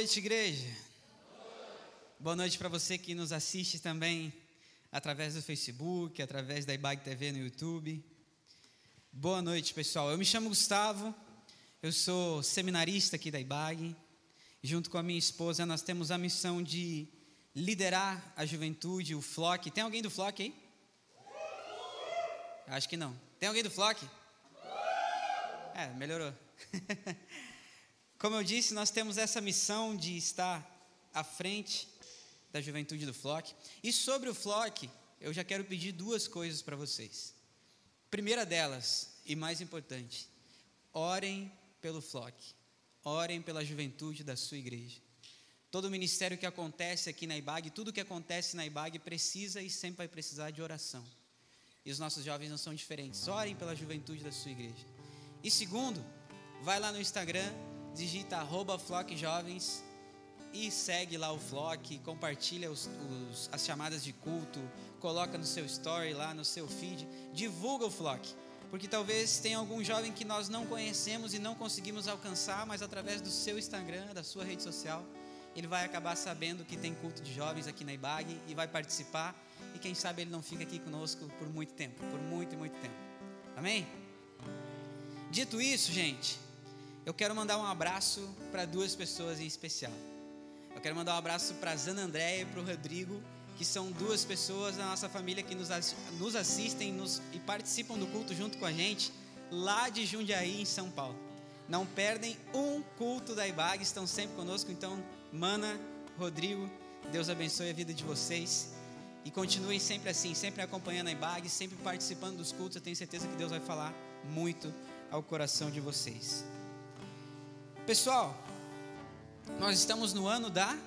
noite, igreja. Boa noite para você que nos assiste também através do Facebook, através da IBAG TV no YouTube. Boa noite, pessoal. Eu me chamo Gustavo, eu sou seminarista aqui da IBAG. Junto com a minha esposa, nós temos a missão de liderar a juventude, o Flock. Tem alguém do Flock aí? Acho que não. Tem alguém do Flock? Melhorou. Como eu disse, nós temos essa missão de estar à frente da juventude do Flock. E sobre o Flock, eu já quero pedir duas coisas para vocês. Primeira delas, e mais importante, orem pelo Flock. Orem pela juventude da sua igreja. Todo o ministério que acontece aqui na IBAG, tudo que acontece na IBAG precisa e sempre vai precisar de oração. E os nossos jovens não são diferentes. Orem pela juventude da sua igreja. E segundo, vai lá no Instagram, digita @flockjovens e segue lá o Flock, compartilha as chamadas de culto, coloca no seu story lá, no seu feed, divulga o Flock, porque talvez tenha algum jovem que nós não conhecemos e não conseguimos alcançar, mas através do seu Instagram, da sua rede social, ele vai acabar sabendo que tem culto de jovens aqui na IBAG e vai participar, e quem sabe ele não fica aqui conosco por muito tempo, por muito e muito tempo. Amém? Dito isso, gente, eu quero mandar um abraço para duas pessoas em especial. Eu quero mandar um abraço para a Zana Andréia e para o Rodrigo, que são duas pessoas da nossa família que nos assistem e participam do culto junto com a gente, lá de Jundiaí, em São Paulo. Não perdem um culto da IBAG, estão sempre conosco. Então, Mana, Rodrigo, Deus abençoe a vida de vocês. E continuem sempre assim, sempre acompanhando a IBAG, sempre participando dos cultos. Eu tenho certeza que Deus vai falar muito ao coração de vocês. Pessoal, nós estamos no ano da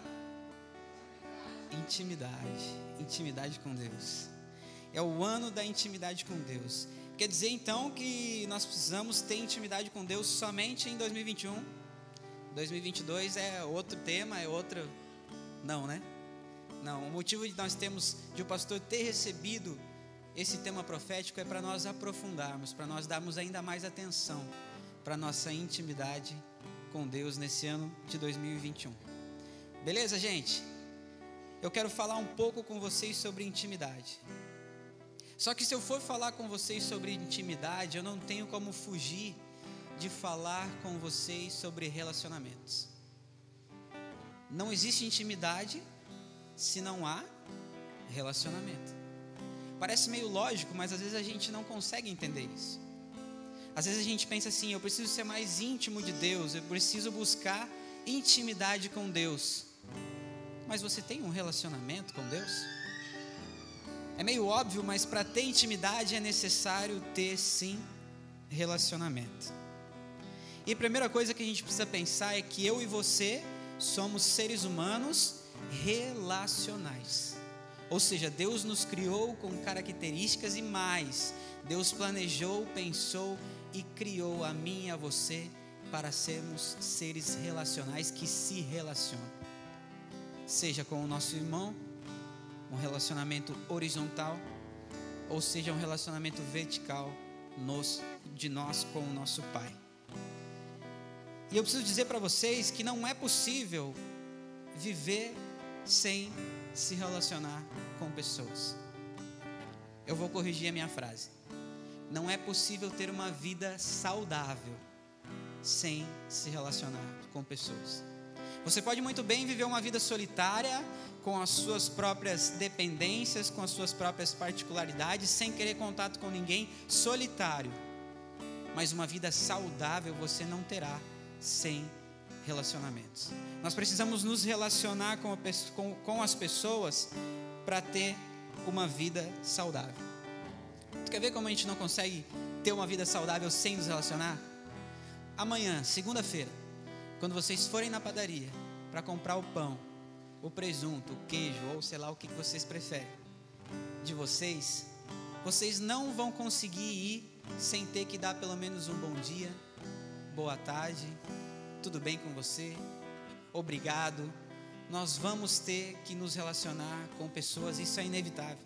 intimidade com Deus. É o ano da intimidade com Deus. Quer dizer então que nós precisamos ter intimidade com Deus somente em 2021? 2022 é outro tema, é outro... Não, né? Não, o motivo de nós termos, de o pastor ter recebido esse tema profético é para nós aprofundarmos, para nós darmos ainda mais atenção para a nossa intimidade com Deus nesse ano de 2021. Beleza, gente? Eu quero falar um pouco com vocês sobre intimidade. Só que se eu for falar com vocês sobre intimidade, eu não tenho como fugir de falar com vocês sobre relacionamentos. Não existe intimidade se não há relacionamento. Parece meio lógico, mas às vezes a gente não consegue entender isso. Às vezes a gente pensa assim: eu preciso ser mais íntimo de Deus, eu preciso buscar intimidade com Deus. Mas você tem um relacionamento com Deus? É meio óbvio, mas para ter intimidade é necessário ter, sim, relacionamento. E a primeira coisa que a gente precisa pensar é que eu e você somos seres humanos relacionais. Ou seja, Deus nos criou com características e mais. Deus planejou, pensou e criou a mim e a você para sermos seres relacionais que se relacionam. Seja com o nosso irmão, um relacionamento horizontal, ou seja, um relacionamento vertical de nós com o nosso Pai. E eu preciso dizer para vocês que não é possível viver sem se relacionar com pessoas. Eu vou corrigir a minha frase. Não é possível ter uma vida saudável sem se relacionar com pessoas. Você pode muito bem viver uma vida solitária, com as suas próprias dependências, com as suas próprias particularidades, sem querer contato com ninguém, solitário. Mas uma vida saudável você não terá sem relacionamentos. Nós precisamos nos relacionar com as pessoas para ter uma vida saudável. Tu quer ver como a gente não consegue ter uma vida saudável sem nos relacionar? Amanhã, segunda-feira, quando vocês forem na padaria para comprar o pão, o presunto, o queijo, ou sei lá o que vocês preferem de vocês não vão conseguir ir sem ter que dar pelo menos um bom dia, boa tarde, tudo bem com você, obrigado. Nós vamos ter que nos relacionar com pessoas, isso é inevitável.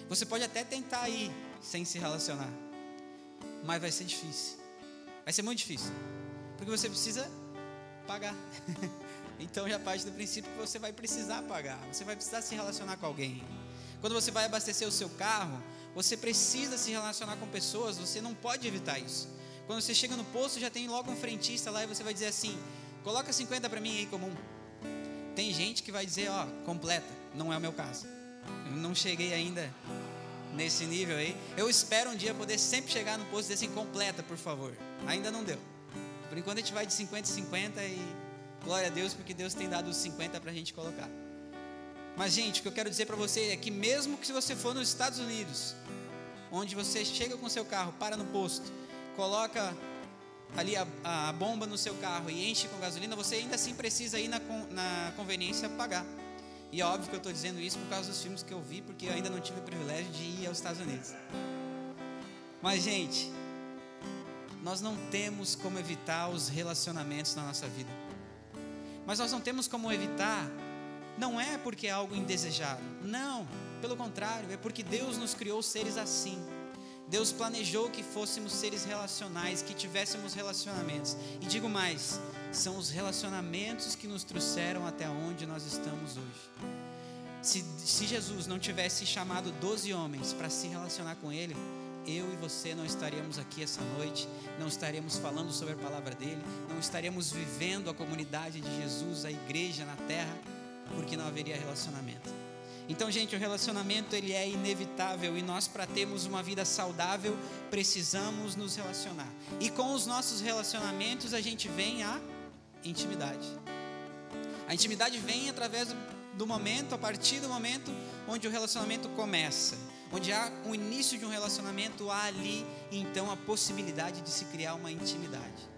Você pode até tentar ir sem se relacionar, mas vai ser difícil. Vai ser muito difícil, porque você precisa pagar. Então já parte do princípio que você vai precisar pagar, você vai precisar se relacionar com alguém. Quando você vai abastecer o seu carro, você precisa se relacionar com pessoas, você não pode evitar isso. Quando você chega no posto, já tem logo um frentista lá e você vai dizer assim: coloca 50 para mim aí comum. Tem gente que vai dizer, ó, completa. Não é o meu caso. Eu não cheguei ainda nesse nível aí. Eu espero um dia poder sempre chegar no posto e dizer assim: completa, por favor. Ainda não deu. Por enquanto a gente vai de 50 em 50 e glória a Deus, porque Deus tem dado os 50 para a gente colocar. Mas, gente, o que eu quero dizer para você é que mesmo que se você for nos Estados Unidos, onde você chega com o seu carro, para no posto, coloca ali a bomba no seu carro e enche com gasolina, você ainda assim precisa ir na conveniência pagar. E é óbvio que eu estou dizendo isso por causa dos filmes que eu vi, porque eu ainda não tive o privilégio de ir aos Estados Unidos. Mas, gente, nós não temos como evitar os relacionamentos na nossa vida. Mas nós não temos como evitar, não é porque é algo indesejado, não, pelo contrário, é porque Deus nos criou seres assim. Deus planejou que fôssemos seres relacionais, que tivéssemos relacionamentos. E digo mais, são os relacionamentos que nos trouxeram até onde nós estamos hoje. Se Jesus não tivesse chamado 12 homens para se relacionar com Ele, eu e você não estaríamos aqui essa noite, não estaríamos falando sobre a palavra dEle, não estaríamos vivendo a comunidade de Jesus, a igreja na terra, porque não haveria relacionamento. Então, gente, o relacionamento ele é inevitável e nós, para termos uma vida saudável, precisamos nos relacionar. E com os nossos relacionamentos a gente vem a intimidade. A intimidade vem através do momento, a partir do momento onde o relacionamento começa. Onde há o início de um relacionamento, há ali então a possibilidade de se criar uma intimidade.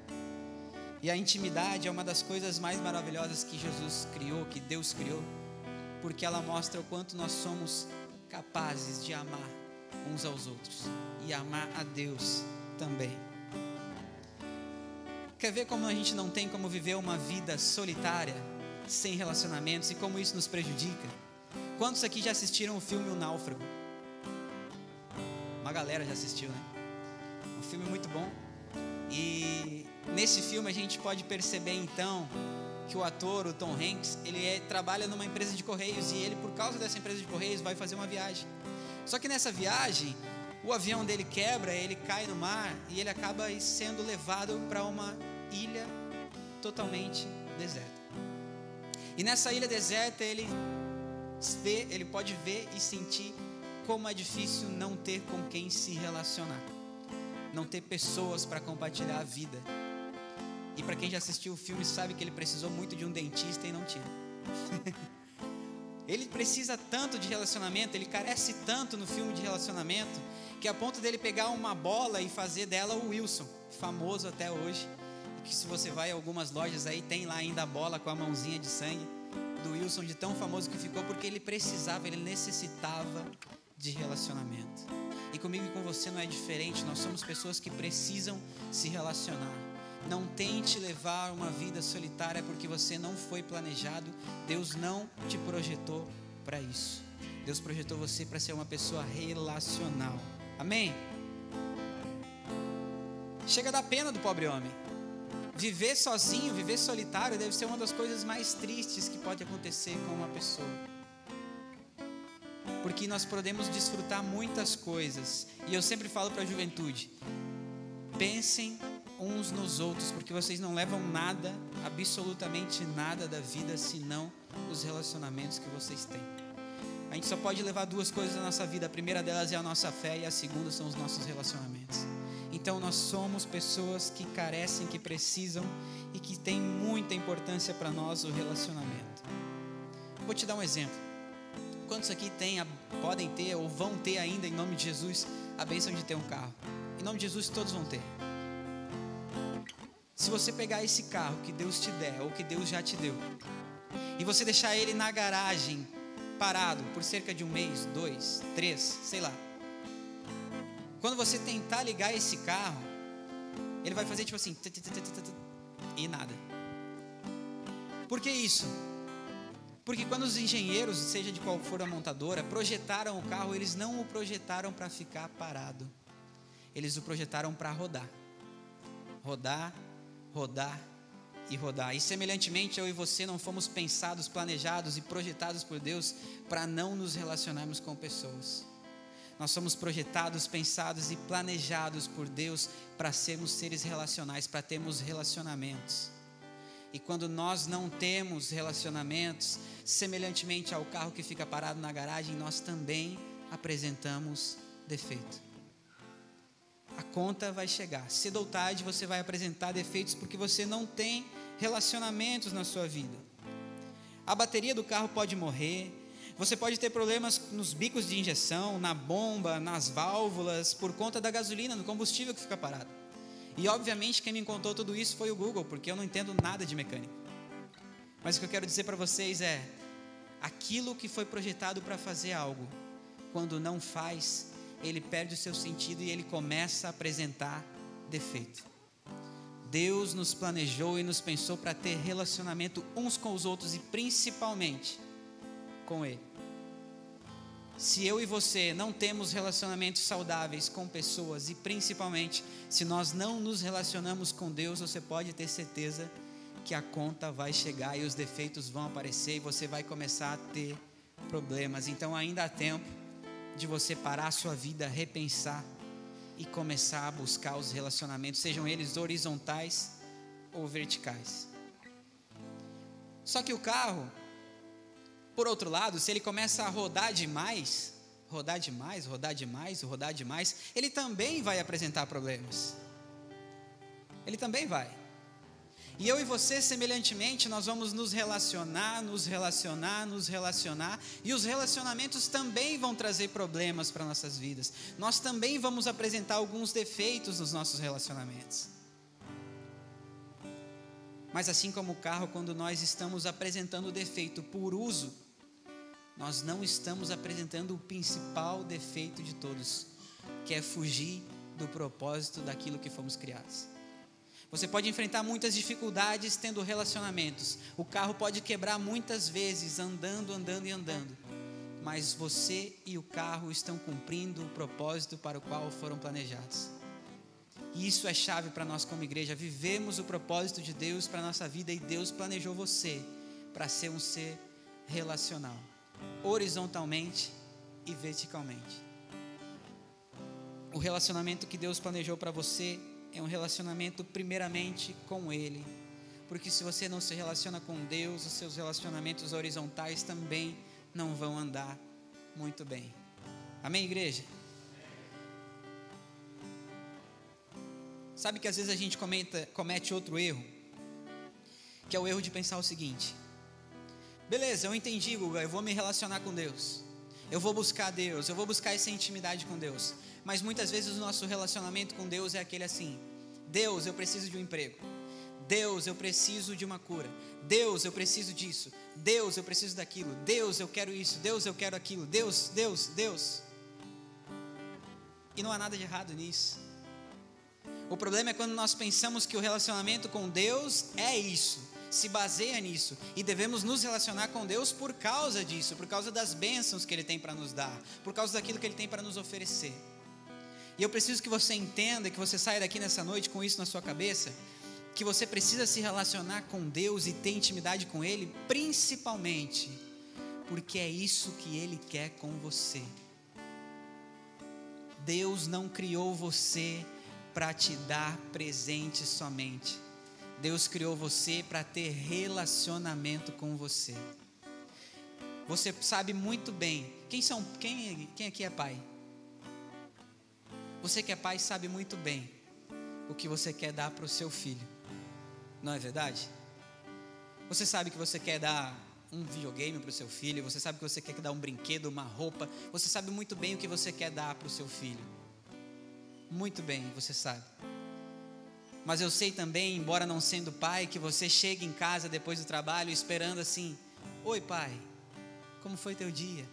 E a intimidade é uma das coisas mais maravilhosas que Jesus criou, que Deus criou, porque ela mostra o quanto nós somos capazes de amar uns aos outros e amar a Deus também. Quer ver como a gente não tem como viver uma vida solitária, sem relacionamentos, e como isso nos prejudica? Quantos aqui já assistiram o filme O Náufrago? Uma galera já assistiu, né? Um filme muito bom. E nesse filme a gente pode perceber então que o ator, o Tom Hanks, ele trabalha numa empresa de correios, e ele, por causa dessa empresa de correios, vai fazer uma viagem. Só que nessa viagem, o avião dele quebra, ele cai no mar e ele acaba sendo levado para uma ilha totalmente deserta. E nessa ilha deserta ele pode ver e sentir como é difícil não ter com quem se relacionar, não ter pessoas para compartilhar a vida. E para quem já assistiu o filme sabe que ele precisou muito de um dentista e não tinha. Ele precisa tanto de relacionamento, ele carece tanto no filme de relacionamento, que a ponto dele pegar uma bola e fazer dela o Wilson, famoso até hoje. E que se você vai em algumas lojas aí, tem lá ainda a bola com a mãozinha de sangue do Wilson, de tão famoso que ficou, porque ele precisava, ele necessitava de relacionamento. E comigo e com você não é diferente, nós somos pessoas que precisam se relacionar. Não tente levar uma vida solitária porque você não foi planejado. Deus não te projetou para isso. Deus projetou você para ser uma pessoa relacional. Amém? Chega a dar pena do pobre homem. Viver sozinho, viver solitário deve ser uma das coisas mais tristes que pode acontecer com uma pessoa. Porque nós podemos desfrutar muitas coisas. E eu sempre falo para a juventude: pensem uns nos outros, porque vocês não levam nada, absolutamente nada da vida, senão os relacionamentos que vocês têm. A gente só pode levar duas coisas da nossa vida. A primeira delas é a nossa fé e a segunda são os nossos relacionamentos. Então nós somos pessoas que carecem, que precisam e que tem muita importância para nós o relacionamento. Vou te dar um exemplo. Quantos aqui podem ter ou vão ter ainda, em nome de Jesus, a bênção de ter um carro? Em nome de Jesus todos vão ter. Se você pegar esse carro que Deus te der, ou que Deus já te deu, e você deixar ele na garagem, parado, por cerca de 1 mês, 2, 3, sei lá. Quando você tentar ligar esse carro, ele vai fazer tipo assim, e nada. Por que isso? Porque quando os engenheiros, seja de qual for a montadora, projetaram o carro, eles não o projetaram para ficar parado. Eles o projetaram para rodar. Rodar, rodar e rodar. E semelhantemente, eu e você não fomos pensados, planejados e projetados por Deus para não nos relacionarmos com pessoas. Nós somos projetados, pensados e planejados por Deus para sermos seres relacionais, para termos relacionamentos. E quando nós não temos relacionamentos, semelhantemente ao carro que fica parado na garagem, nós também apresentamos defeito. A conta vai chegar. Cedo ou tarde você vai apresentar defeitos porque você não tem relacionamentos na sua vida. A bateria do carro pode morrer. Você pode ter problemas nos bicos de injeção, na bomba, nas válvulas, por conta da gasolina, do combustível que fica parado. E obviamente quem me contou tudo isso foi o Google, porque eu não entendo nada de mecânica. Mas o que eu quero dizer para vocês é, aquilo que foi projetado para fazer algo, quando não faz, ele perde o seu sentido e ele começa a apresentar defeito. Deus nos planejou e nos pensou para ter relacionamento uns com os outros e principalmente com Ele. Se eu e você não temos relacionamentos saudáveis com pessoas e principalmente se nós não nos relacionamos com Deus, você pode ter certeza que a conta vai chegar e os defeitos vão aparecer e você vai começar a ter problemas. Então ainda há tempo de você parar a sua vida, repensar e começar a buscar os relacionamentos, sejam eles horizontais ou verticais. Só que o carro, por outro lado, se ele começa a rodar demais, ele também vai apresentar problemas. Ele também vai. E eu e você, semelhantemente, nós vamos nos relacionar, e os relacionamentos também vão trazer problemas para nossas vidas. Nós também vamos apresentar alguns defeitos nos nossos relacionamentos. Mas assim como o carro, quando nós estamos apresentando defeito por uso, nós não estamos apresentando o principal defeito de todos, que é fugir do propósito daquilo que fomos criados. Você pode enfrentar muitas dificuldades tendo relacionamentos. O carro pode quebrar muitas vezes andando. Mas você e o carro estão cumprindo o propósito para o qual foram planejados. E isso é chave para nós como igreja. Vivemos o propósito de Deus para a nossa vida e Deus planejou você para ser um ser relacional, horizontalmente e verticalmente. O relacionamento que Deus planejou para você é um relacionamento primeiramente com Ele, porque se você não se relaciona com Deus, os seus relacionamentos horizontais também não vão andar muito bem. Amém, igreja? Sabe que às vezes a gente comete outro erro, que é o erro de pensar o seguinte: beleza, eu entendi, Guga, eu vou me relacionar com Deus, eu vou buscar Deus, eu vou buscar essa intimidade com Deus. Mas muitas vezes o nosso relacionamento com Deus é aquele assim: Deus, eu preciso de um emprego. Deus, eu preciso de uma cura. Deus, eu preciso disso. Deus, eu preciso daquilo. Deus, eu quero isso. Deus, eu quero aquilo. Deus. E não há nada de errado nisso. O problema é quando nós pensamos que o relacionamento com Deus é isso, se baseia nisso, e devemos nos relacionar com Deus por causa disso, por causa das bênçãos que Ele tem para nos dar, por causa daquilo que Ele tem para nos oferecer. E eu preciso que você entenda, que você saia daqui nessa noite com isso na sua cabeça, que você precisa se relacionar com Deus e ter intimidade com Ele, principalmente porque é isso que Ele quer com você. Deus não criou você para te dar presente somente. Deus criou você para ter relacionamento com você. Você sabe muito bem, quem aqui é pai? Você que é pai sabe muito bem o que você quer dar para o seu filho, não é verdade? Você sabe que você quer dar um videogame para o seu filho, você sabe que você quer dar um brinquedo, uma roupa, você sabe muito bem o que você quer dar para o seu filho. Muito bem, você sabe. Mas eu sei também, embora não sendo pai, que você chega em casa depois do trabalho esperando assim: oi pai, como foi teu dia?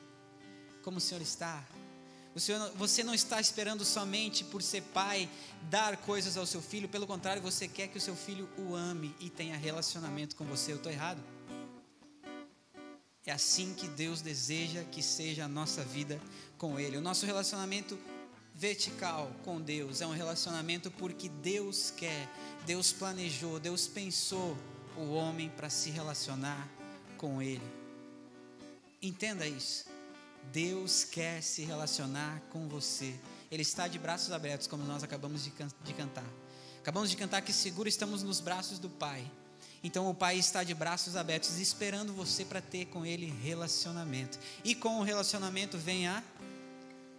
Como o senhor está? Você não está esperando somente por ser pai dar coisas ao seu filho, pelo contrário, você quer que o seu filho o ame e tenha relacionamento com você. Eu estou errado? É assim que Deus deseja que seja a nossa vida com Ele. O nosso relacionamento vertical com Deus é um relacionamento porque Deus quer, Deus planejou, Deus pensou o homem para se relacionar com Ele. Entenda isso. Deus quer se relacionar com você. Ele está de braços abertos, como nós acabamos de cantar. Acabamos de cantar que seguro estamos nos braços do Pai. Então o Pai está de braços abertos, esperando você para ter com Ele relacionamento. E com o relacionamento vem a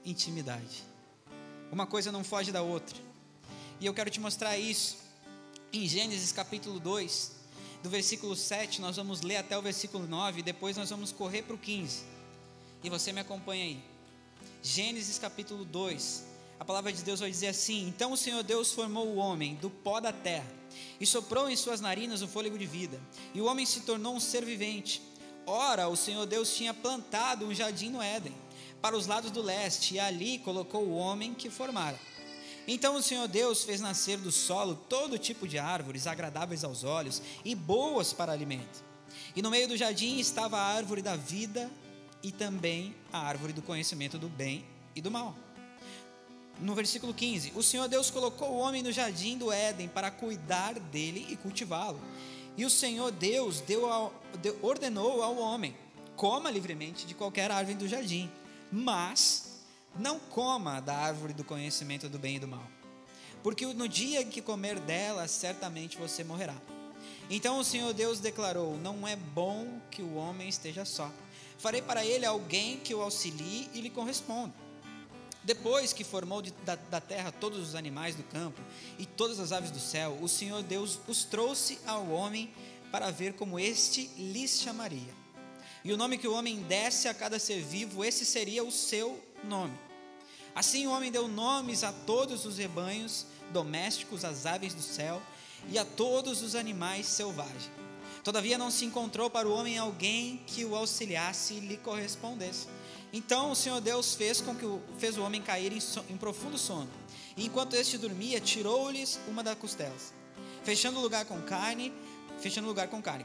intimidade. Uma coisa não foge da outra. E eu quero te mostrar isso em Gênesis capítulo 2, do versículo 7, nós vamos ler até o versículo 9, e depois nós vamos correr para o 15. E você me acompanha aí. Gênesis capítulo 2, a palavra de Deus vai dizer assim: então o Senhor Deus formou o homem do pó da terra, e soprou em suas narinas o fôlego de vida, e o homem se tornou um ser vivente. Ora, o Senhor Deus tinha plantado um jardim no Éden, para os lados do leste, e ali colocou o homem que formara. Então o Senhor Deus fez nascer do solo todo tipo de árvores agradáveis aos olhos e boas para alimento. E no meio do jardim estava a árvore da vida e também a árvore do conhecimento do bem e do mal. No versículo 15, o Senhor Deus colocou o homem no jardim do Éden para cuidar dele e cultivá-lo. E o Senhor Deus ordenou ao homem: coma livremente de qualquer árvore do jardim, mas não coma da árvore do conhecimento do bem e do mal, porque no dia que comer dela, certamente você morrerá. Então o Senhor Deus declarou: não é bom que o homem esteja só. Farei para ele alguém que o auxilie e lhe corresponda. Depois que formou da terra todos os animais do campo e todas as aves do céu, o Senhor Deus os trouxe ao homem para ver como este lhes chamaria. E o nome que o homem desse a cada ser vivo, esse seria o seu nome. Assim o homem deu nomes a todos os rebanhos domésticos, às aves do céu e a todos os animais selvagens. Todavia não se encontrou para o homem alguém que o auxiliasse e lhe correspondesse. Então o Senhor Deus fez o homem cair em profundo sono, e enquanto este dormia, tirou-lhes uma das costelas, fechando o lugar com carne.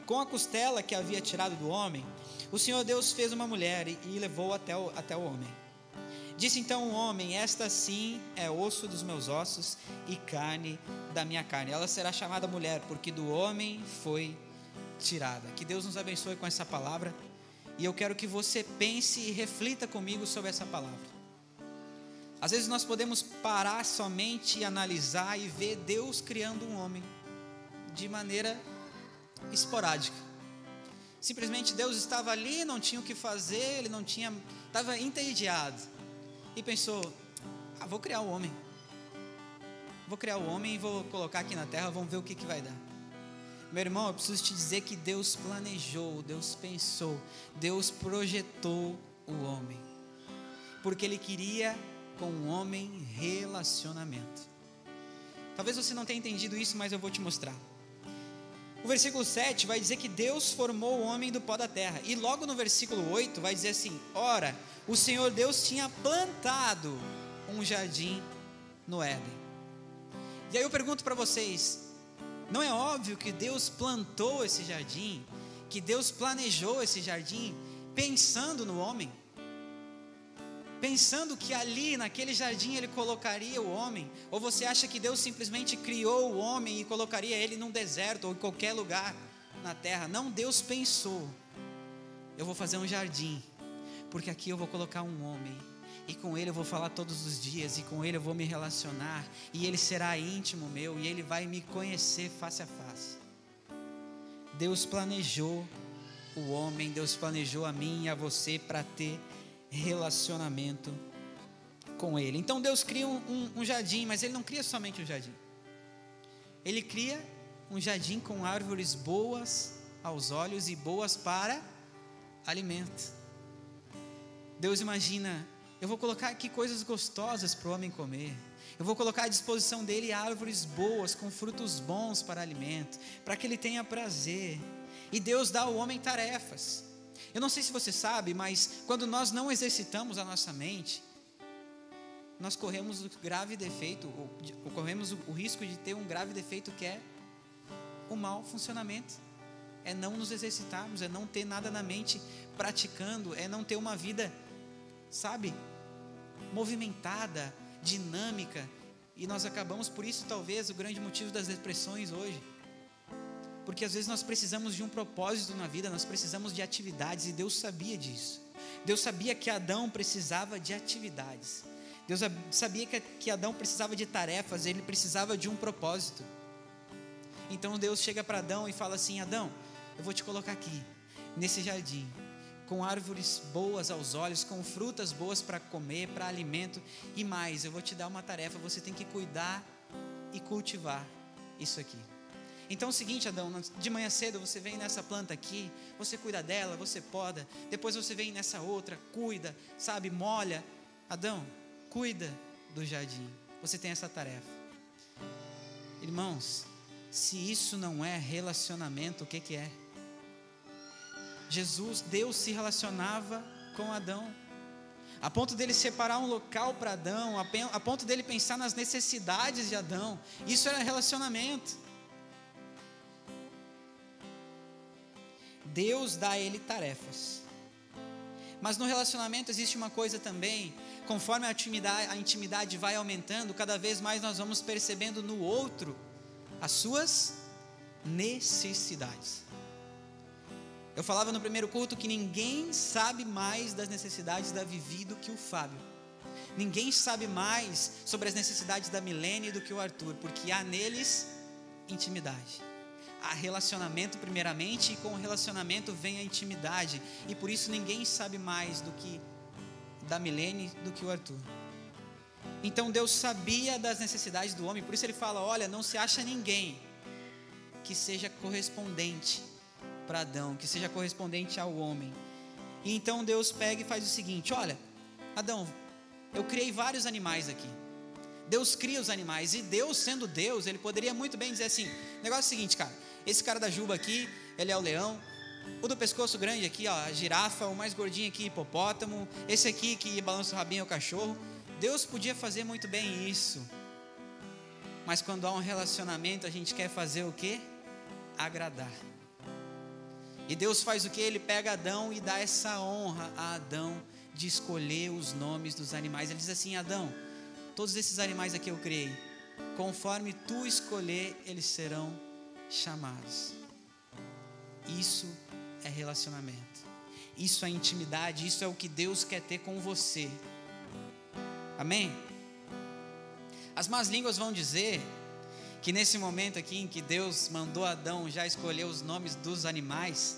Com a costela que havia tirado do homem, o Senhor Deus fez uma mulher e levou até o homem. Disse então o homem: esta sim é osso dos meus ossos e carne da minha carne. Ela será chamada mulher, porque do homem foi tirada. Que Deus nos abençoe com essa palavra. E eu quero que você pense e reflita comigo sobre essa palavra. Às vezes nós podemos parar somente e analisar e ver Deus criando um homem de maneira esporádica. Simplesmente Deus estava ali, não tinha o que fazer, estava entediado e pensou: vou criar o homem e vou colocar aqui na terra, vamos ver o que vai dar. Meu irmão, eu preciso te dizer que Deus planejou, Deus pensou, Deus projetou o homem, porque Ele queria com o homem relacionamento. Talvez você não tenha entendido isso, mas eu vou te mostrar. O versículo 7 vai dizer que Deus formou o homem do pó da terra, e logo no versículo 8 vai dizer assim: ora, o Senhor Deus tinha plantado um jardim no Éden. E aí eu pergunto para vocês: não é óbvio que Deus plantou esse jardim, que Deus planejou esse jardim pensando no homem? Pensando que ali naquele jardim Ele colocaria o homem? Ou você acha que Deus simplesmente criou o homem e colocaria ele num deserto ou em qualquer lugar na terra? Não, Deus pensou: eu vou fazer um jardim, porque aqui eu vou colocar um homem, e com ele eu vou falar todos os dias, e com ele eu vou me relacionar, e ele será íntimo meu, e ele vai me conhecer face a face. Deus planejou o homem, Deus planejou a mim e a você para ter relacionamento com ele. Então Deus cria um jardim, mas Ele não cria somente um jardim. Ele cria um jardim com árvores boas aos olhos e boas para alimento. Deus imagina: eu vou colocar aqui coisas gostosas para o homem comer. Eu vou colocar à disposição dele árvores boas, com frutos bons para alimento, para que ele tenha prazer. E Deus dá ao homem tarefas. Eu não sei se você sabe, mas quando nós não exercitamos a nossa mente, nós corremos o grave defeito, ou corremos o risco de ter um grave defeito, que é o mau funcionamento. É não nos exercitarmos, é não ter nada na mente praticando, é não ter uma vida, movimentada, dinâmica. E nós acabamos, por isso talvez o grande motivo das depressões hoje, Porque às vezes nós precisamos de um propósito na vida, nós precisamos de atividades, e Deus sabia disso. Deus sabia que Adão precisava de atividades. Deus sabia que Adão precisava de tarefas, ele precisava de um propósito. Então Deus chega para Adão e fala assim: Adão, eu vou te colocar aqui, nesse jardim, com árvores boas aos olhos, com frutas boas para comer, para alimento, e mais, eu vou te dar uma tarefa, você tem que cuidar e cultivar isso aqui. Então é o seguinte, Adão, de manhã cedo você vem nessa planta aqui, você cuida dela, você poda, depois você vem nessa outra, cuida, sabe, molha. Adão, cuida do jardim, você tem essa tarefa. Irmãos, se isso não é relacionamento, o que é? Deus se relacionava com Adão, a ponto dele separar um local para Adão, a ponto dele pensar nas necessidades de Adão. Isso era relacionamento. Deus dá a ele tarefas, mas no relacionamento existe uma coisa também: conforme a intimidade vai aumentando, cada vez mais nós vamos percebendo no outro as suas necessidades. Eu falava no primeiro culto que ninguém sabe mais das necessidades da Vivi do que o Fábio. Ninguém sabe mais sobre as necessidades da Milene do que o Arthur, porque há neles intimidade. Há relacionamento primeiramente, e com o relacionamento vem a intimidade. E por isso ninguém sabe mais do que da Milene do que o Arthur. Então Deus sabia das necessidades do homem, por isso ele fala: olha, não se acha ninguém que seja correspondente para Adão, que seja correspondente ao homem. E então Deus pega e faz o seguinte: olha, Adão, eu criei vários animais aqui. Deus cria os animais, e Deus, sendo Deus, ele poderia muito bem dizer assim: o negócio é o seguinte, cara, esse cara da juba aqui, ele é o leão, o do pescoço grande aqui, ó, a girafa, o mais gordinho aqui, hipopótamo, esse aqui que balança o rabinho é o cachorro. Deus podia fazer muito bem isso, mas quando há um relacionamento, a gente quer fazer o quê? Agradar. E Deus faz o quê? Ele pega Adão e dá essa honra a Adão de escolher os nomes dos animais. Ele diz assim: Adão, todos esses animais aqui eu criei, conforme tu escolher, eles serão chamados. Isso é relacionamento, isso é intimidade, isso é o que Deus quer ter com você. Amém? As más línguas vão dizer que nesse momento aqui em que Deus mandou Adão já escolher os nomes dos animais,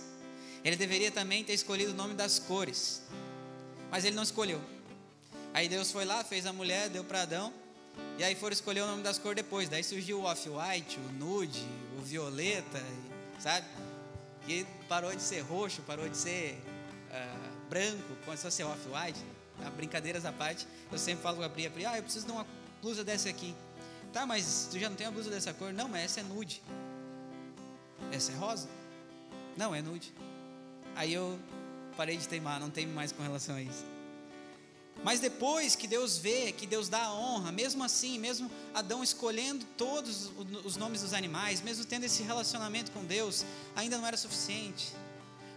ele deveria também ter escolhido o nome das cores, mas ele não escolheu. Aí Deus foi lá, fez a mulher, deu para Adão, e aí foram escolher o nome das cores depois. Daí surgiu o off-white, o nude, o violeta, sabe? E parou de ser roxo, parou de ser branco, começou a ser off-white. Brincadeiras à parte, eu sempre falo com a Pri, eu preciso de uma blusa dessa aqui. Tá, mas tu já não tem uma blusa dessa cor? Não, mas essa é nude. Essa é rosa? Não, é nude. Aí eu parei de teimar, não teimo mais com relação a isso. Mas depois que Deus vê, que Deus dá a honra, mesmo assim, mesmo Adão escolhendo todos os nomes dos animais, mesmo tendo esse relacionamento com Deus, ainda não era suficiente,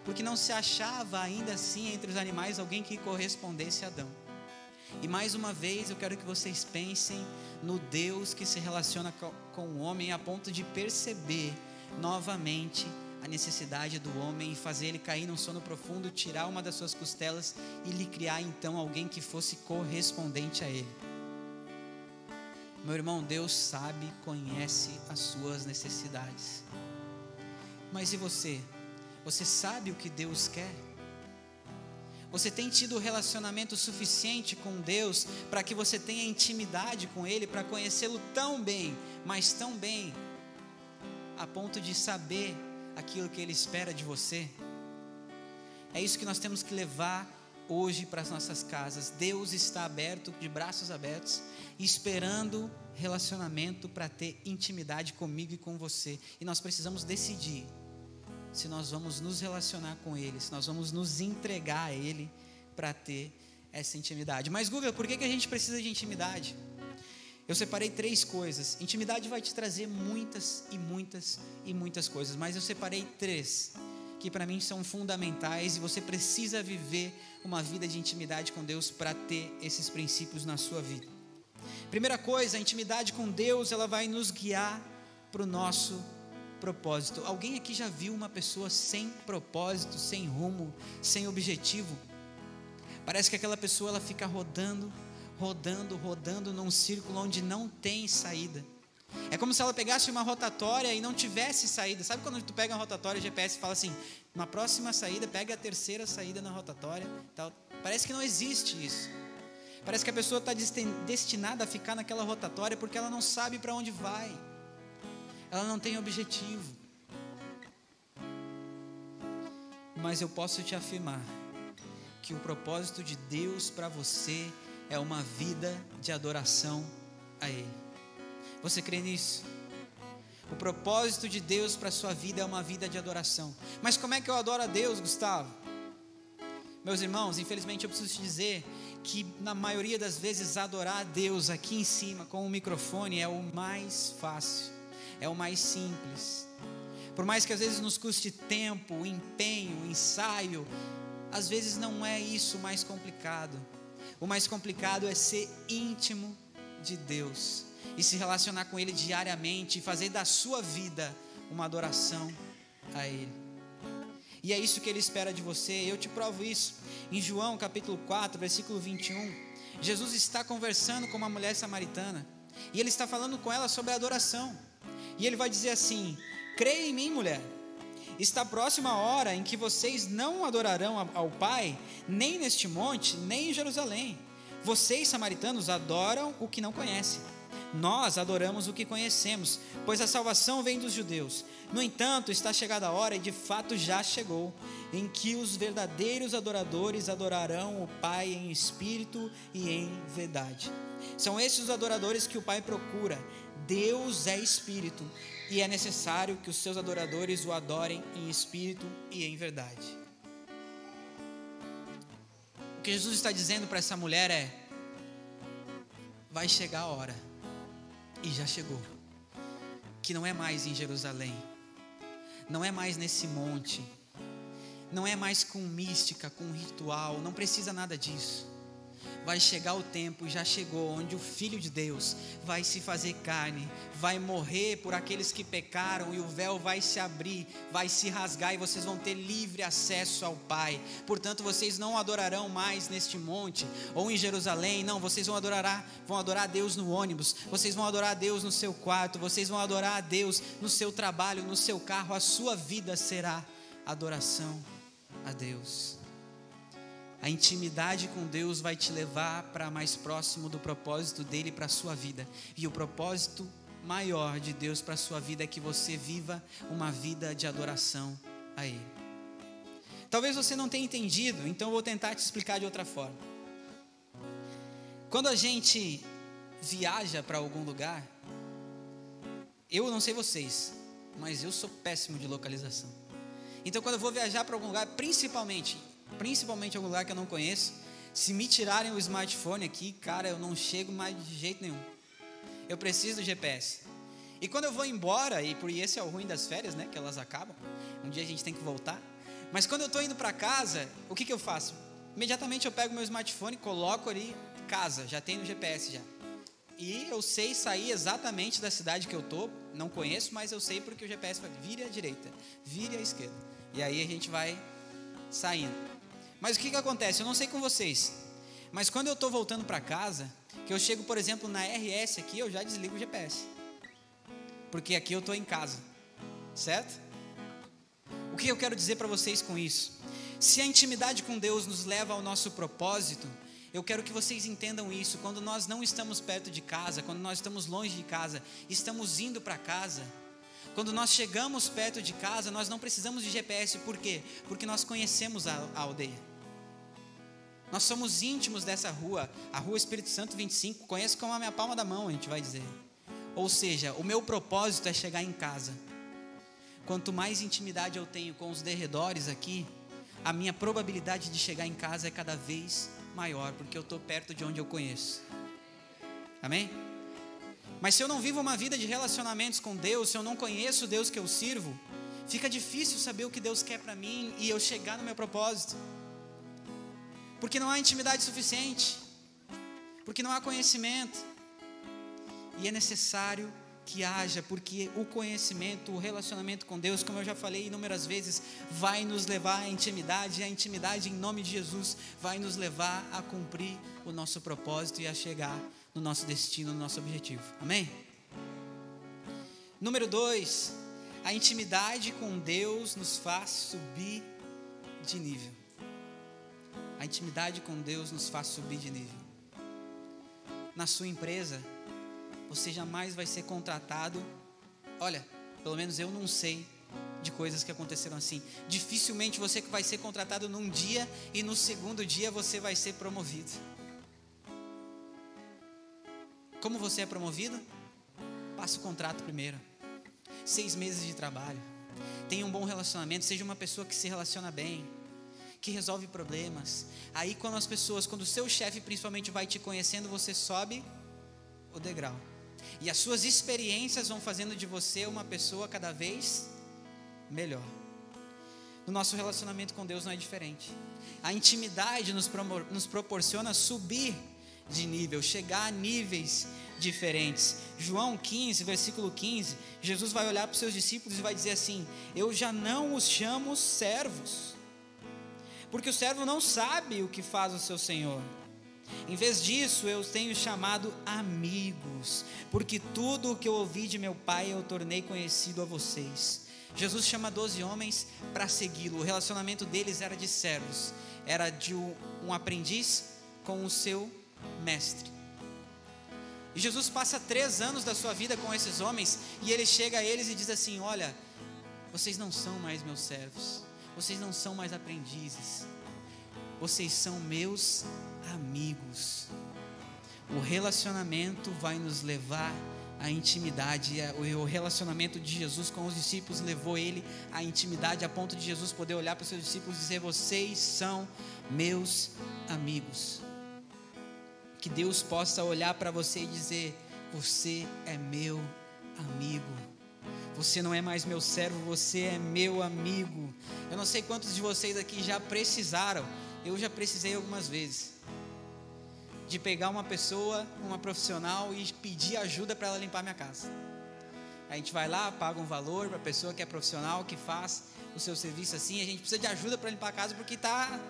porque não se achava ainda assim entre os animais alguém que correspondesse a Adão. E mais uma vez eu quero que vocês pensem no Deus que se relaciona com o homem a ponto de perceber novamente a necessidade do homem e fazer ele cair num sono profundo, tirar uma das suas costelas e lhe criar então alguém que fosse correspondente a ele. Meu irmão, Deus sabe, conhece as suas necessidades. Mas e você? Você sabe o que Deus quer? Você tem tido relacionamento suficiente com Deus para que você tenha intimidade com Ele, para conhecê-lo tão bem, mas tão bem, a ponto de saber aquilo que Ele espera de você? É isso que nós temos que levar hoje para as nossas casas. Deus está aberto, de braços abertos, esperando relacionamento para ter intimidade comigo e com você. E nós precisamos decidir se nós vamos nos relacionar com Ele, se nós vamos nos entregar a Ele para ter essa intimidade. Mas Guga, por que a gente precisa de intimidade? Eu separei 3 coisas. Intimidade vai te trazer muitas e muitas e muitas coisas, mas eu separei 3 que para mim são fundamentais e você precisa viver uma vida de intimidade com Deus para ter esses princípios na sua vida. Primeira coisa, a intimidade com Deus, ela vai nos guiar para o nosso propósito. Alguém aqui já viu uma pessoa sem propósito, sem rumo, sem objetivo? Parece que aquela pessoa ela fica rodando num círculo onde não tem saída. É como se ela pegasse uma rotatória e não tivesse saída. Sabe quando tu pega uma rotatória, o GPS fala assim, na próxima saída, pega a terceira saída na rotatória, tal. Parece que não existe isso. Parece que a pessoa está destinada a ficar naquela rotatória porque ela não sabe para onde vai. Ela não tem objetivo. Mas eu posso te afirmar que o propósito de Deus para você é uma vida de adoração a Ele. Você crê nisso? O propósito de Deus para a sua vida é uma vida de adoração. Mas como é que eu adoro a Deus, Gustavo? Meus irmãos, infelizmente eu preciso te dizer que na maioria das vezes adorar a Deus aqui em cima com o microfone é o mais fácil, é o mais simples. Por mais que às vezes nos custe tempo, empenho, ensaio, às vezes não é isso o mais complicado. O mais complicado é ser íntimo de Deus e se relacionar com Ele diariamente e fazer da sua vida uma adoração a Ele. E é isso que Ele espera de você. Eu te provo isso em João capítulo 4, versículo 21. Jesus está conversando com uma mulher samaritana e Ele está falando com ela sobre a adoração. E Ele vai dizer assim: creia em mim, mulher, está próxima a hora em que vocês não adorarão ao Pai, nem neste monte, nem em Jerusalém. Vocês, samaritanos, adoram o que não conhecem. Nós adoramos o que conhecemos, pois a salvação vem dos judeus. No entanto, está chegada a hora, e de fato já chegou, em que os verdadeiros adoradores adorarão o Pai em espírito e em verdade. São esses os adoradores que o Pai procura. Deus é espírito, e é necessário que os seus adoradores o adorem em espírito e em verdade. O que Jesus está dizendo para essa mulher é: vai chegar a hora, e já chegou, que não é mais em Jerusalém, não é mais nesse monte, não é mais com mística, com ritual, não precisa nada disso. Vai chegar o tempo, e já chegou, onde o Filho de Deus vai se fazer carne, vai morrer por aqueles que pecaram, e o véu vai se abrir, vai se rasgar, e vocês vão ter livre acesso ao Pai. Portanto, vocês não adorarão mais neste monte, ou em Jerusalém, não, vocês vão adorar a Deus no ônibus, vocês vão adorar a Deus no seu quarto, vocês vão adorar a Deus no seu trabalho, no seu carro. A sua vida será adoração a Deus. A intimidade com Deus vai te levar para mais próximo do propósito dele para a sua vida. E o propósito maior de Deus para a sua vida é que você viva uma vida de adoração a Ele. Talvez você não tenha entendido, então eu vou tentar te explicar de outra forma. Quando a gente viaja para algum lugar, eu não sei vocês, mas eu sou péssimo de localização. Então quando eu vou viajar para algum lugar, principalmente algum lugar que eu não conheço, se me tirarem o smartphone aqui, cara, eu não chego mais de jeito nenhum. Eu preciso do GPS. E quando eu vou embora, e por esse é o ruim das férias, né, que elas acabam, um dia a gente tem que voltar, mas quando eu estou indo para casa, o que eu faço? Imediatamente eu pego meu smartphone, coloco ali, casa, já tem no GPS já. E eu sei sair exatamente da cidade que eu estou, não conheço, mas eu sei porque o GPS fala, vire à direita, vire à esquerda. E aí a gente vai saindo. Mas o que acontece? Eu não sei com vocês, mas quando eu estou voltando para casa, que eu chego, por exemplo, na RS aqui, eu já desligo o GPS, porque aqui eu estou em casa, certo? O que eu quero dizer para vocês com isso? Se a intimidade com Deus nos leva ao nosso propósito, eu quero que vocês entendam isso. Quando nós não estamos perto de casa, quando nós estamos longe de casa, estamos indo para casa, quando nós chegamos perto de casa, nós não precisamos de GPS. Por quê? Porque nós conhecemos a aldeia. Nós somos íntimos dessa rua, a Rua Espírito Santo 25, conheço como a minha palma da mão, a gente vai dizer. Ou seja, o meu propósito é chegar em casa. Quanto mais intimidade eu tenho com os derredores aqui, a minha probabilidade de chegar em casa é cada vez maior, porque eu estou perto de onde eu conheço. Amém? Mas se eu não vivo uma vida de relacionamentos com Deus, se eu não conheço o Deus que eu sirvo, fica difícil saber o que Deus quer para mim e eu chegar no meu propósito. Porque não há intimidade suficiente, porque não há conhecimento. E é necessário que haja, porque o conhecimento, o relacionamento com Deus, como eu já falei inúmeras vezes, vai nos levar à intimidade, e a intimidade, em nome de Jesus, vai nos levar a cumprir o nosso propósito e a chegar no nosso destino, no nosso objetivo. Amém? Número 2, a intimidade com Deus nos faz subir de nível. A intimidade com Deus nos faz subir de nível. Na sua empresa, você jamais vai ser contratado. Olha, pelo menos eu não sei de coisas que aconteceram assim. Dificilmente você vai ser contratado num dia e no segundo dia você vai ser promovido. Como você é promovido? Passa o contrato primeiro. 6 meses de trabalho. Tenha um bom relacionamento, seja uma pessoa que se relaciona bem, que resolve problemas. Aí quando o seu chefe principalmente vai te conhecendo, você sobe o degrau. E as suas experiências vão fazendo de você uma pessoa cada vez melhor. No nosso relacionamento com Deus não é diferente. A intimidade nos proporciona subir de nível, chegar a níveis diferentes. João 15, versículo 15, Jesus vai olhar para os seus discípulos e vai dizer assim: eu já não os chamo servos, porque o servo não sabe o que faz o seu senhor. Em vez disso, eu os tenho chamado amigos, porque tudo o que eu ouvi de meu Pai eu tornei conhecido a vocês. Jesus chama 12 homens para segui-lo. O relacionamento deles era de servos, era de um aprendiz com o seu mestre. E Jesus passa 3 anos da sua vida com esses homens, e ele chega a eles e diz assim: olha, vocês não são mais meus servos, vocês não são mais aprendizes, vocês são meus amigos. O relacionamento vai nos levar à intimidade. O relacionamento de Jesus com os discípulos levou ele à intimidade, a ponto de Jesus poder olhar para os seus discípulos e dizer: vocês são meus amigos. Que Deus possa olhar para você e dizer: você é meu amigo. Você não é mais meu servo, você é meu amigo. Eu não sei quantos de vocês aqui já precisaram, eu já precisei algumas vezes, de pegar uma pessoa, uma profissional, e pedir ajuda para ela limpar minha casa. A gente vai lá, paga um valor para a pessoa que é profissional, que faz o seu serviço assim. A gente precisa de ajuda para limpar a casa porque está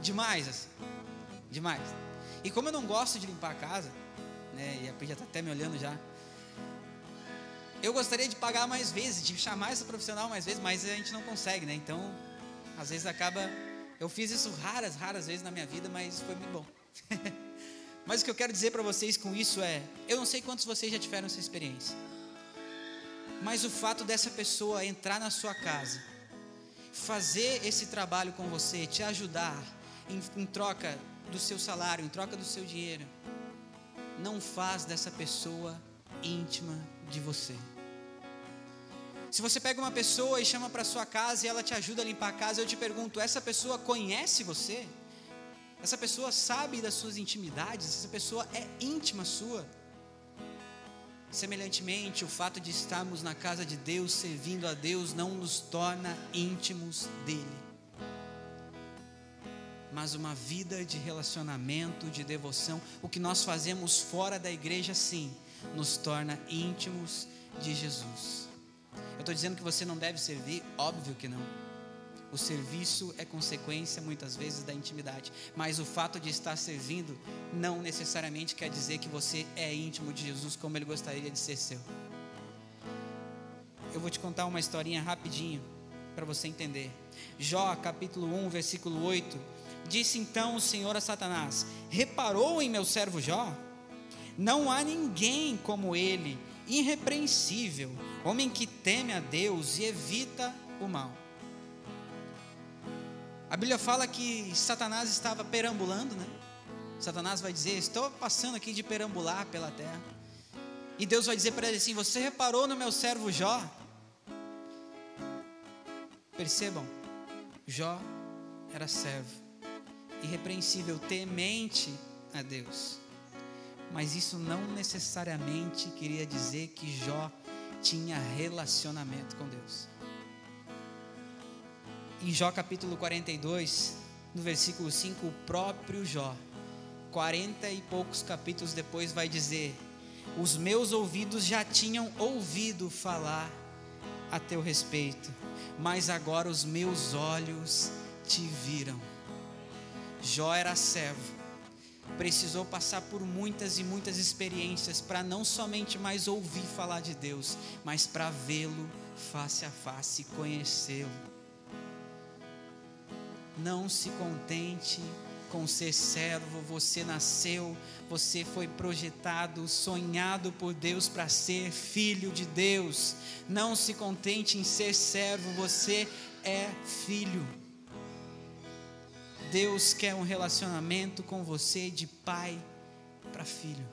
demais, assim, demais. E como eu não gosto de limpar a casa, né, e a Pri já está até me olhando já, eu gostaria de pagar mais vezes, de chamar essa profissional mais vezes, mas a gente não consegue, né? Então, às vezes acaba. Eu fiz isso raras vezes na minha vida, mas foi muito bom. Mas o que eu quero dizer para vocês com isso é: eu não sei quantos de vocês já tiveram essa experiência, mas o fato dessa pessoa entrar na sua casa, fazer esse trabalho com você, te ajudar em troca do seu salário, em troca do seu dinheiro, não faz dessa pessoa íntima de você. Se você pega uma pessoa e chama para sua casa e ela te ajuda a limpar a casa, eu te pergunto: essa pessoa conhece você? Essa pessoa sabe das suas intimidades? Essa pessoa é íntima sua? Semelhantemente, o fato de estarmos na casa de Deus, servindo a Deus, não nos torna íntimos dele. Mas uma vida de relacionamento, de devoção, o que nós fazemos fora da igreja, sim, nos torna íntimos de Jesus. Eu estou dizendo que você não deve servir? Óbvio que não. O serviço é consequência muitas vezes da intimidade, mas o fato de estar servindo não necessariamente quer dizer que você é íntimo de Jesus como ele gostaria de ser seu. Eu vou te contar uma historinha rapidinho para você entender. Jó capítulo 1 versículo 8: disse então o Senhor a Satanás: reparou em meu servo Jó? Não há ninguém como ele, irrepreensível, homem que teme a Deus e evita o mal. A Bíblia fala que Satanás estava perambulando, né? Satanás vai dizer: estou passando aqui de perambular pela terra. E Deus vai dizer para ele assim: você reparou no meu servo Jó? Percebam, Jó era servo, irrepreensível, temente a Deus. Mas isso não necessariamente queria dizer que Jó tinha relacionamento com Deus. Em Jó capítulo 42, no versículo 5, o próprio Jó, 40 e poucos capítulos depois, vai dizer: Os meus ouvidos já tinham ouvido falar a teu respeito, mas agora os meus olhos te viram. Jó era servo, precisou passar por muitas e muitas experiências para não somente mais ouvir falar de Deus, mas para vê-lo face a face e conhecê-lo. Não se contente com ser servo. Você nasceu, você foi projetado, sonhado por Deus para ser filho de Deus. Não se contente em ser servo, você é filho. Deus quer um relacionamento com você de pai para filho.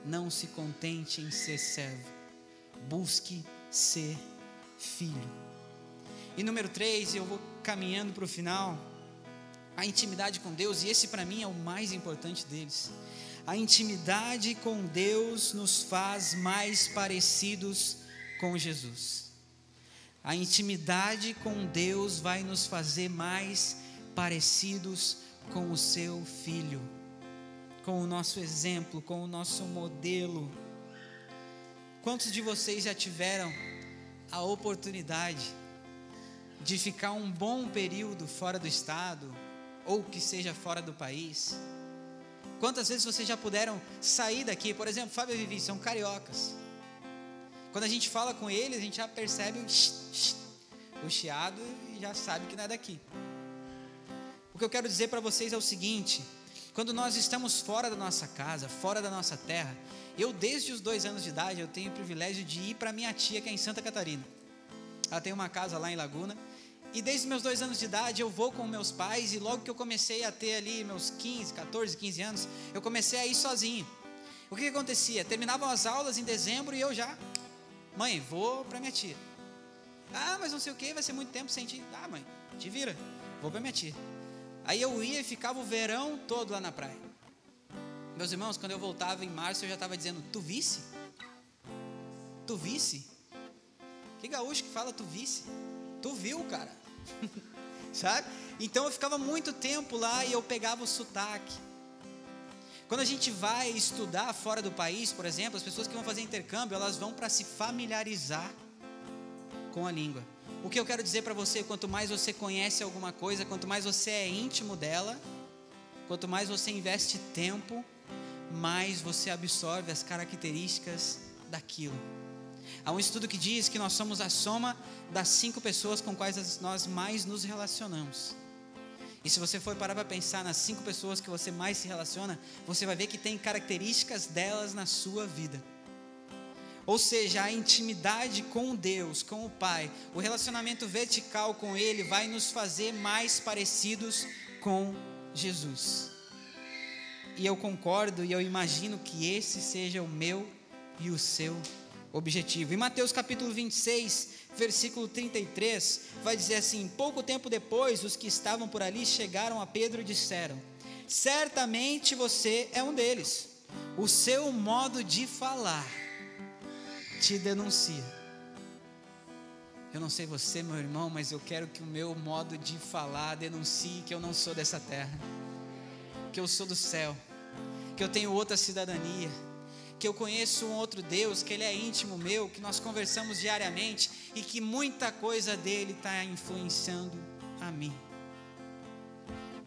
Não se contente em ser servo, busque ser filho. E número 3, eu vou caminhando para o final, a intimidade com Deus, e esse para mim é o mais importante deles. A intimidade com Deus nos faz mais parecidos com Jesus. A intimidade com Deus vai nos fazer mais parecidos com o seu Filho, com o nosso exemplo, com o nosso modelo. Quantos de vocês já tiveram a oportunidade de ficar um bom período fora do estado, ou que seja fora do país? Quantas vezes vocês já puderam sair daqui? Por exemplo, Fábio e Vivi são cariocas. Quando a gente fala com eles, a gente já percebe o chiado e já sabe que não é daqui. O que eu quero dizer para vocês é o seguinte: quando nós estamos fora da nossa casa, fora da nossa terra, eu desde os 2 anos de idade, eu tenho o privilégio de ir para minha tia, que é em Santa Catarina. Ela tem uma casa lá em Laguna, e desde os meus 2 anos de idade eu vou com meus pais, e logo que eu comecei a ter ali meus 14, 15 anos, eu comecei a ir sozinho. O que acontecia? Terminavam as aulas em dezembro e eu já, mãe, vou para minha tia. Ah, mas não sei o que, vai ser muito tempo sem ti. Ah, mãe, te vira, vou para minha tia. Aí eu ia e ficava o verão todo lá na praia. Meus irmãos, quando eu voltava em março, eu já estava dizendo: tu visse? Tu visse? Que gaúcho que fala tu visse? Tu viu, cara? Sabe? Então eu ficava muito tempo lá e eu pegava o sotaque. Quando a gente vai estudar fora do país, por exemplo, as pessoas que vão fazer intercâmbio, elas vão para se familiarizar com a língua. O que eu quero dizer para você: quanto mais você conhece alguma coisa, quanto mais você é íntimo dela, quanto mais você investe tempo, mais você absorve as características daquilo. Há um estudo que diz que nós somos a soma das 5 pessoas com quais nós mais nos relacionamos. E se você for parar para pensar nas 5 pessoas que você mais se relaciona, você vai ver que tem características delas na sua vida. Ou seja, a intimidade com Deus, com o Pai, o relacionamento vertical com Ele vai nos fazer mais parecidos com Jesus. E eu concordo e eu imagino que esse seja o meu e o seu objetivo. Em Mateus capítulo 26, versículo 33, vai dizer assim: pouco tempo depois, os que estavam por ali chegaram a Pedro e disseram: certamente você é um deles, o seu modo de falar te denuncia. Eu não sei você, meu irmão, mas eu quero que o meu modo de falar denuncie que eu não sou dessa terra, que eu sou do céu, que eu tenho outra cidadania, que eu conheço um outro Deus, que Ele é íntimo meu, que nós conversamos diariamente e que muita coisa dele está influenciando a mim.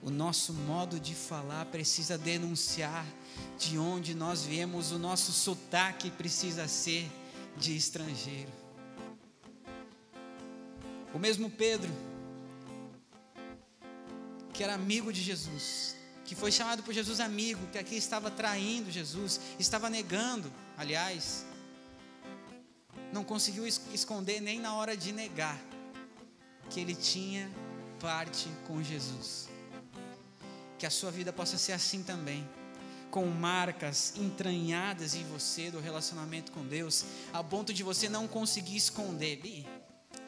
O nosso modo de falar precisa denunciar de onde nós viemos, o nosso sotaque precisa ser de estrangeiro. O mesmo Pedro, que era amigo de Jesus, que foi chamado por Jesus amigo, que aqui estava traindo Jesus, estava negando, aliás, não conseguiu esconder nem na hora de negar que ele tinha parte com Jesus. Que a sua vida possa ser assim também, com marcas entranhadas em você do relacionamento com Deus, a ponto de você não conseguir esconder.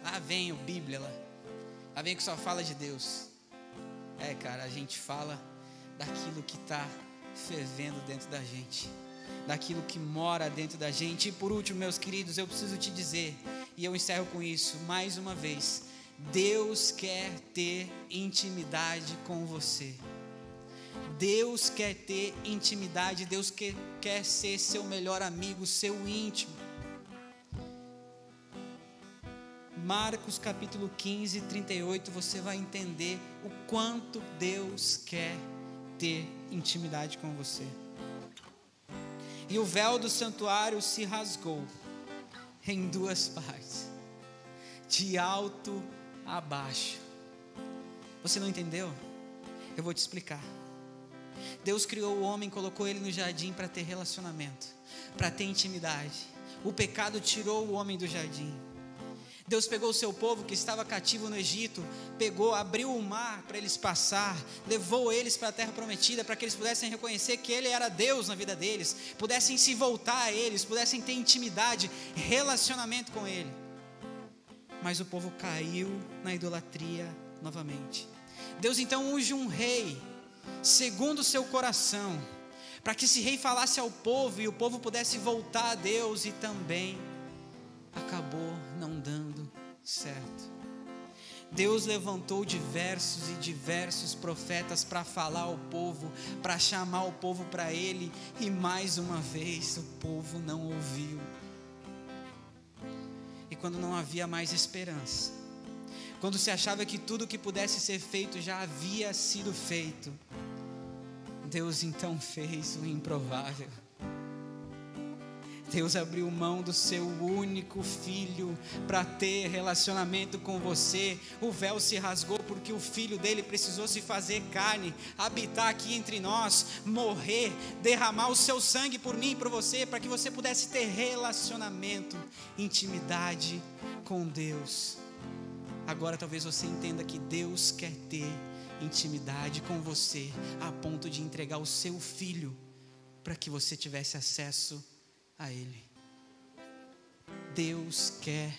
Lá vem o Bíblia, lá vem que só fala de Deus. Cara, a gente fala daquilo que está fervendo dentro da gente, daquilo que mora dentro da gente. E por último, meus queridos, eu preciso te dizer, e eu encerro com isso, mais uma vez: Deus quer ter intimidade com você. Deus quer ter intimidade, Deus quer ser seu melhor amigo, seu íntimo. Marcos capítulo 15, 38, você vai entender o quanto Deus quer ter intimidade com você. E o véu do santuário se rasgou em duas partes, de alto a baixo. Você não entendeu? Eu vou te explicar. Deus criou o homem, colocou ele no jardim para ter relacionamento, para ter intimidade. O pecado tirou o homem do jardim. Deus pegou o seu povo que estava cativo no Egito, abriu o mar para eles passar, levou eles para a terra prometida, para que eles pudessem reconhecer que Ele era Deus na vida deles, pudessem se voltar a eles, pudessem ter intimidade, relacionamento com Ele. Mas o povo caiu na idolatria novamente. Deus então unge um rei, segundo o seu coração, para que esse rei falasse ao povo e o povo pudesse voltar a Deus, e também acabou não dando certo. Deus levantou diversos profetas para falar ao povo, para chamar o povo para Ele, e mais uma vez o povo não ouviu. E quando não havia mais esperança, quando se achava que tudo que pudesse ser feito já havia sido feito, Deus então fez o improvável. Deus abriu mão do seu único filho para ter relacionamento com você. O véu se rasgou porque o filho dele precisou se fazer carne, habitar aqui entre nós, morrer, derramar o seu sangue por mim e por você, para que você pudesse ter relacionamento, intimidade com Deus. Agora talvez você entenda que Deus quer ter intimidade com você, a ponto de entregar o seu filho para que você tivesse acesso a Ele. Deus quer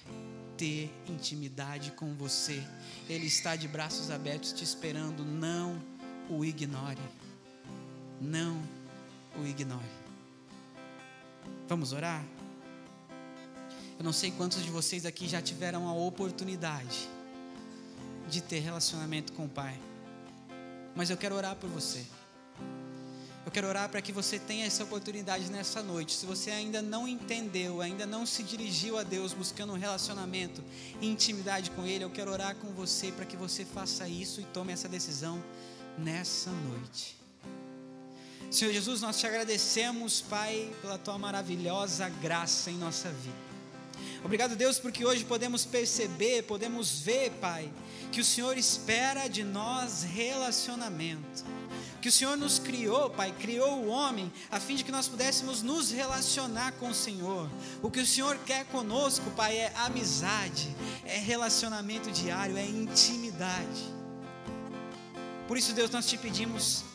ter intimidade com você. Ele está de braços abertos te esperando. Não o ignore. Não o ignore. Vamos orar? Eu não sei quantos de vocês aqui já tiveram a oportunidade de ter relacionamento com o Pai, mas eu quero orar por você. Eu quero orar para que você tenha essa oportunidade nessa noite. Se você ainda não entendeu, ainda não se dirigiu a Deus buscando um relacionamento e intimidade com Ele, eu quero orar com você para que você faça isso e tome essa decisão nessa noite. Senhor Jesus, nós te agradecemos, Pai, pela Tua maravilhosa graça em nossa vida. Obrigado, Deus, porque hoje podemos perceber, podemos ver, Pai, que o Senhor espera de nós relacionamento. Que o Senhor nos criou, Pai, criou o homem a fim de que nós pudéssemos nos relacionar com o Senhor. O que o Senhor quer conosco, Pai, é amizade, é relacionamento diário, é intimidade. Por isso, Deus, nós te pedimos,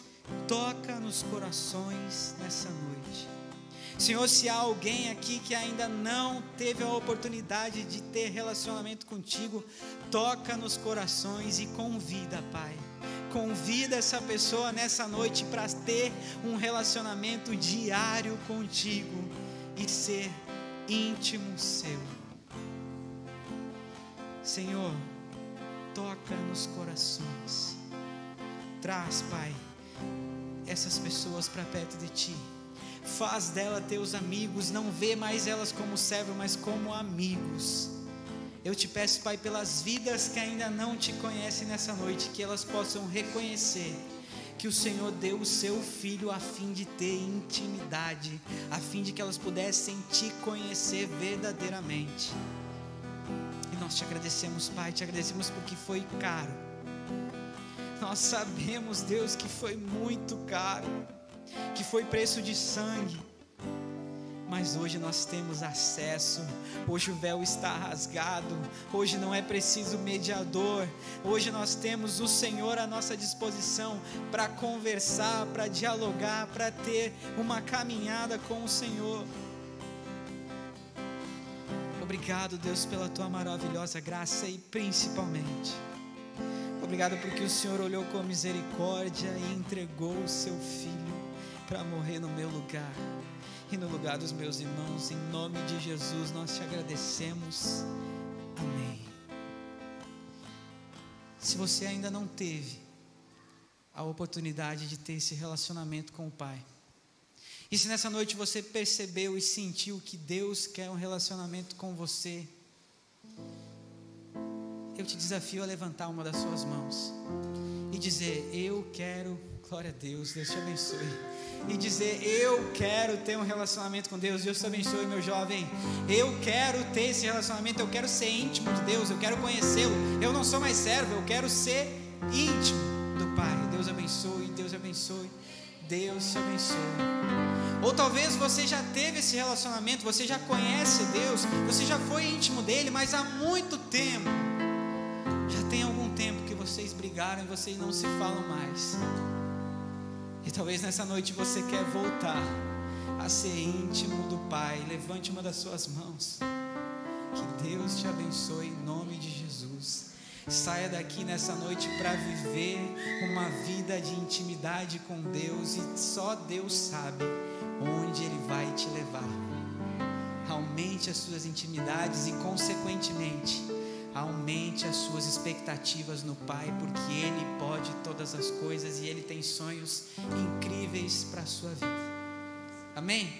toca nos corações nessa noite. Senhor, se há alguém aqui que ainda não teve a oportunidade de ter relacionamento contigo, toca nos corações e convida, Pai. Convida essa pessoa nessa noite para ter um relacionamento diário contigo e ser íntimo seu. Senhor, toca nos corações. Traz, Pai, essas pessoas para perto de Ti. Faz dela teus amigos, não vê mais elas como servo, mas como amigos. Eu te peço, Pai, pelas vidas que ainda não te conhecem nessa noite, que elas possam reconhecer que o Senhor deu o seu Filho a fim de ter intimidade, a fim de que elas pudessem te conhecer verdadeiramente. E nós te agradecemos, Pai, te agradecemos porque foi caro. Nós sabemos, Deus, que foi muito caro, que foi preço de sangue, mas hoje nós temos acesso. Hoje o véu está rasgado, hoje não é preciso mediador, hoje nós temos o Senhor à nossa disposição para conversar, para dialogar, para ter uma caminhada com o Senhor. Obrigado, Deus, pela Tua maravilhosa graça e principalmente obrigado porque o Senhor olhou com misericórdia e entregou o seu Filho para morrer no meu lugar e no lugar dos meus irmãos. Em nome de Jesus nós te agradecemos. Amém. Se você ainda não teve a oportunidade de ter esse relacionamento com o Pai. E se nessa noite você percebeu e sentiu que Deus quer um relacionamento com você, eu te desafio a levantar uma das suas mãos e dizer: eu quero, glória a Deus, Deus te abençoe. E dizer: eu quero ter um relacionamento com Deus. Deus te abençoe, meu jovem. Eu quero ter esse relacionamento, eu quero ser íntimo de Deus, eu quero conhecê-lo. Eu não sou mais servo, eu quero ser íntimo do Pai. Deus abençoe, Deus abençoe, Deus te abençoe. Ou talvez você já teve esse relacionamento, você já conhece Deus, você já foi íntimo dele, mas há muito tempo, já tem algum tempo que vocês brigaram e vocês não se falam mais. E talvez nessa noite você quer voltar a ser íntimo do Pai. Levante uma das suas mãos. Que Deus te abençoe em nome de Jesus. Saia daqui nessa noite para viver uma vida de intimidade com Deus, e só Deus sabe onde Ele vai te levar. Aumente as suas intimidades e, consequentemente, aumente as suas expectativas no Pai, porque Ele pode todas as coisas e Ele tem sonhos incríveis para a sua vida. Amém?